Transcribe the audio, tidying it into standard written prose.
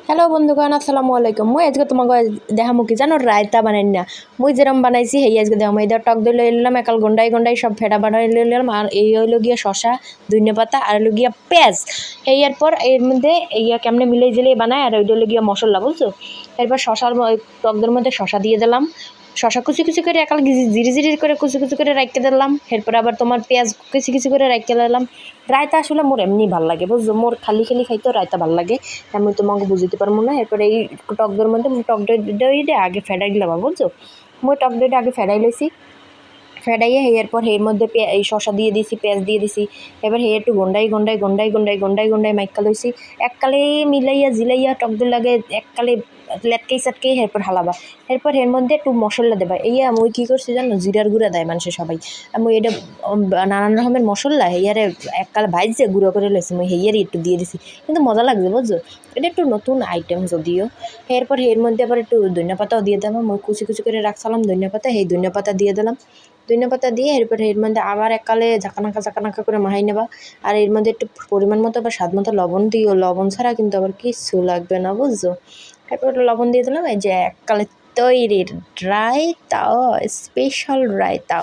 Hello বন্ধুগণ, আসসালামু আলাইকুম। মুই আজকে তোমাকে দেখামু কি জানো, রায়তা বানাই না। মুই যেরকম বানাইছি সেই আজকে দেখামু। এই টক দই লই নিলাম, একাল গন্ডাই গন্ডাই সব ফেটা বানাই লই নিলাম। আর এই হইলো গিয়া শশা, ধনিয়া পাতা আর হইলো গিয়া পেঁয়াজ। এই এরপর এর মধ্যে ইয়া কেমনে মিলাই জিলাই বানায়। আর ওইটা হইলো গিয়া মশলা, বুঝছো। এরপর শশার টক দইয়ের মধ্যে শশা দিয়ে দিলাম। শশা কুচি কুচি করে একাল জিরি জিরি করে কুচি কুচি করে রাখতে দিলাম। এরপর আবার তোমার পেঁয়াজ কুচি কুচি করে রাখতে দিলাম। রায়তা আসলে মোর এমনি ভাল লাগে, বুঝছো। মোর খালি খালি খাইতেও রায়তা ভাল লাগে, আমি তোমাকে বুঝতে পারবো না। এরপরে এই টক দইয়ের মধ্যে টক দইটা আগে ফেটাই দিলাম, বুঝছো। মই টক দইটা আগে ফেটাই লইছি। ফেটাইয়ে এরপর এর মধ্যে এই শশা দিয়ে দিছি, পেঁয়াজ দিয়ে দিছি। এবার একটু গন্ডাই গন্ডাই গন্ডাই গন্ডাই গন্ডাই গন্ডাই মাইকা লইছি। এককালে মিলাইয়া জিলাইয়া টক দই লাগে এককালে লেটকেই চাটকেই। এরপর হালাবা। এরপর এর মধ্যে একটু মশলা দেবা। আমি কী করছি জানো, জিরার গুঁড়া দেয় মানুষের সবাই। আমি এটা নানান রকমের মশলা হেয়ারে এককালে ভাইজে গুঁড়ো করে লইছি, মই হেয়ারই একটু দিয়ে দিছি, কিন্তু মজা লাগছে, বুঝছো। এটা একটু নতুন আইটেম যদিও। এরপর এর মধ্যে আবার একটু ধনিয়া পাতাও দিয়ে দিলাম। মই কুচি কুচি করে রাখছিলাম ধনিয়া পাতা, এই ধনিয়া পাতা দিয়ে দিলাম। ধনিয়া পাতা দিয়ে এরপরে এর মধ্যে আবার এককালে ঝাঁকানাকা করে মাহাই নেবা। আর এর মধ্যে একটু পরিমাণ মতো বা স্বাদ মতো লবণ দিও। লবণ ছাড়া কিন্তু আবার কিচ্ছু লাগবে না, বুঝছো। এরপর লবণ দিয়ে দিলাম। এই যে এককালে তৈরি রায়তা, স্পেশাল রায়তা।